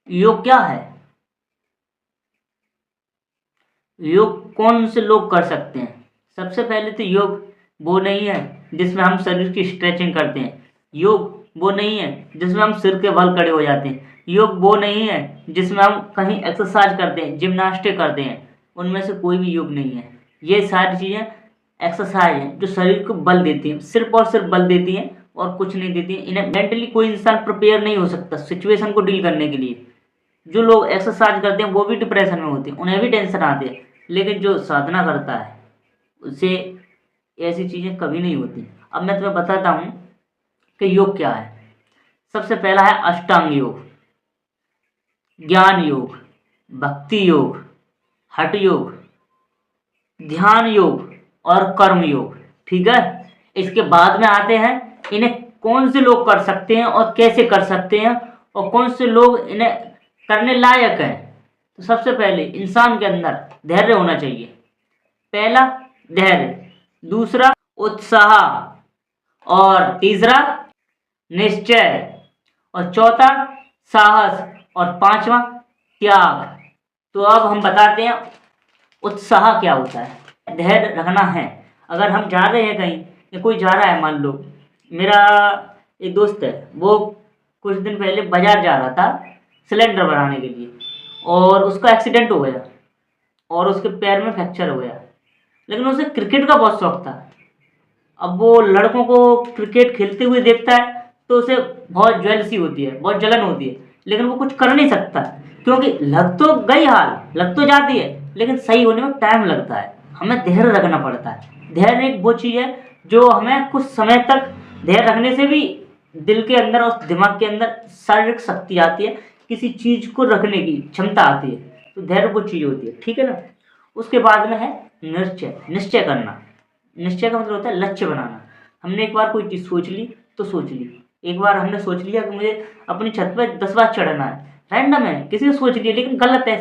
योग क्या है? योग कौन से लोग कर सकते हैं? सबसे पहले तो योग वो नहीं है जिसमें हम शरीर की स्ट्रेचिंग करते हैं। योग वो नहीं है जिसमें हम सिर के बल खड़े हो जाते हैं। योग वो नहीं है जिसमें हम कहीं एक्सरसाइज करते हैं, जिम्नास्टिक करते हैं। उनमें से कोई भी योग नहीं है। ये सारी चीज़ें एक्सरसाइज हैं जो शरीर को बल देती हैं, सिर्फ और सिर्फ बल देती हैं और कुछ नहीं देती हैं। इन्हें मेंटली कोई इंसान प्रिपेयर नहीं हो सकता सिचुएशन को डील करने के लिए। जो लोग एक्सरसाइज करते हैं वो भी डिप्रेशन में होते हैं, उन्हें भी टेंशन आती है, लेकिन जो साधना करता है उससे ऐसी चीज़ें कभी नहीं होती। अब मैं तुम्हें बताता हूँ कि योग क्या है। सबसे पहला है अष्टांग योग, ज्ञान योग, भक्ति योग, हठ योग, ध्यान योग और कर्म योग। ठीक है, इसके बाद में आते हैं इन्हें कौन से लोग कर सकते हैं और कैसे कर सकते हैं और कौन से लोग इन्हें करने लायक हैं। तो सबसे पहले इंसान के अंदर धैर्य होना चाहिए। पहला धैर्य, दूसरा उत्साह, और तीसरा निश्चय, और चौथा साहस, और पांचवा त्याग। तो अब हम बताते हैं उत्साह क्या होता है। धैर्य रखना है। अगर हम जा रहे हैं कहीं या कोई जा रहा है, मान लो मेरा एक दोस्त है, वो कुछ दिन पहले बाजार जा रहा था सिलेंडर बनाने के लिए, और उसका एक्सीडेंट हो गया और उसके पैर में फ्रैक्चर हो गया। लेकिन उसे क्रिकेट का बहुत शौक था। अब वो लड़कों को क्रिकेट खेलते हुए देखता है तो उसे बहुत ज्वेलसी होती है, बहुत जलन होती है, लेकिन वो कुछ कर नहीं सकता क्योंकि लग तो गई हाल, लग तो जाती है, लेकिन सही होने में टाइम लगता है। हमें धैर्य रखना पड़ता है। धैर्य एक वो चीज़ है जो हमें कुछ समय तक, धैर्य रखने से भी दिल के अंदर और दिमाग के अंदर शारीरिक शक्ति आती है, किसी चीज़ को रखने की क्षमता आती है। तो धैर्य वो चीज़ होती है, ठीक है ना। उसके बाद में है निश्चय, निश्चय करना। निश्चय का मतलब होता है लक्ष्य बनाना। हमने एक बार कोई चीज़ सोच ली तो सोच ली। एक बार हमने सोच लिया कि मुझे अपनी छत पर 10 बार चढ़ना है, रैंडम है, किसी ने सोच लिया लेकिन गलत है।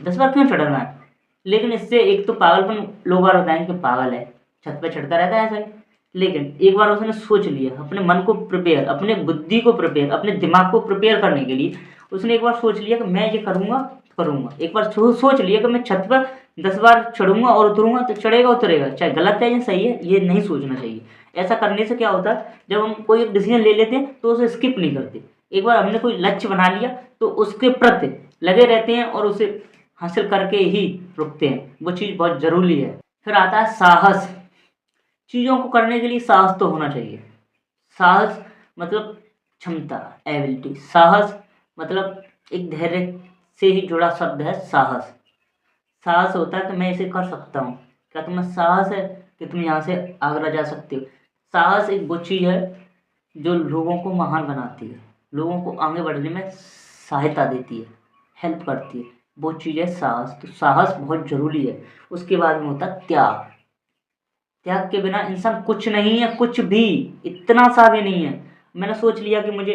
10 बार क्यों चढ़ना है? लेकिन इससे एक तो पागलपन, लोग बार बताएंगे कि पागल है, छत पर चढ़ता रहता है ऐसा ही। लेकिन एक बार उसने सोच लिया, अपने मन को प्रिपेयर, अपने बुद्धि को प्रिपेयर, अपने दिमाग को प्रिपेयर करने के लिए उसने एक बार सोच लिया कि मैं ये करूँगा करूँगा। एक बार सोच लिया कि मैं छत पर 10 बार चढ़ूंगा और उतरूंगा, तो चढ़ेगा उतरेगा, चाहे गलत है या सही है, ये नहीं सोचना चाहिए। ऐसा करने से क्या होता है, जब हम कोई एक डिसीजन ले लेते हैं तो उसे स्किप नहीं करते। एक बार हमने कोई लक्ष्य बना लिया तो उसके प्रति लगे रहते हैं और उसे हासिल करके ही रुकते हैं। वो चीज़ बहुत ज़रूरी है। फिर आता है साहस। चीज़ों को करने के लिए साहस तो होना चाहिए। साहस मतलब क्षमता, एबिलिटी। साहस मतलब एक धैर्य से ही जुड़ा शब्द है साहस। साहस होता है कि मैं इसे कर सकता हूँ। क्या तुम्हें साहस है कि तुम यहाँ से आगरा जा सकते हो? साहस एक वो चीज़ है जो लोगों को महान बनाती है, लोगों को आगे बढ़ने में सहायता देती है, हेल्प करती है। वो चीज़ है साहस। तो साहस बहुत ज़रूरी है। उसके बाद में होता है त्याग। त्याग के बिना इंसान कुछ नहीं है, कुछ भी, इतना सा भी नहीं है। मैंने सोच लिया कि मुझे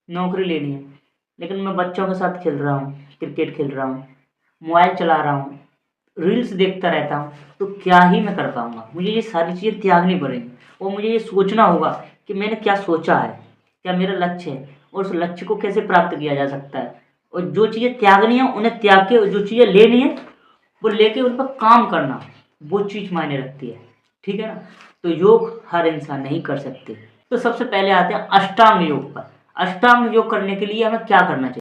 नौकरी लेनी है, लेकिन मैं बच्चों के साथ खेल रहा हूँ, क्रिकेट खेल रहा हूँ, मोबाइल चला रहा हूँ, रील्स देखता रहता हूँ, तो क्या ही मैं कर पाऊँगा? मुझे ये सारी चीज़ें त्यागनी पड़ेंगी और मुझे ये सोचना होगा कि मैंने क्या सोचा है, क्या मेरा लक्ष्य है और उस लक्ष्य को कैसे प्राप्त किया जा सकता है। और जो चीज़ें त्यागनी है उन्हें त्याग के, जो चीज़ें लेनी है वो लेके उन पर काम करना, वो चीज़ मायने रखती है, ठीक है ना। तो योग हर इंसान नहीं कर सकते। तो सबसे पहले आते हैं अष्टांग योग पर। अष्टांग योग करने के लिए हमें क्या करना चाहिए?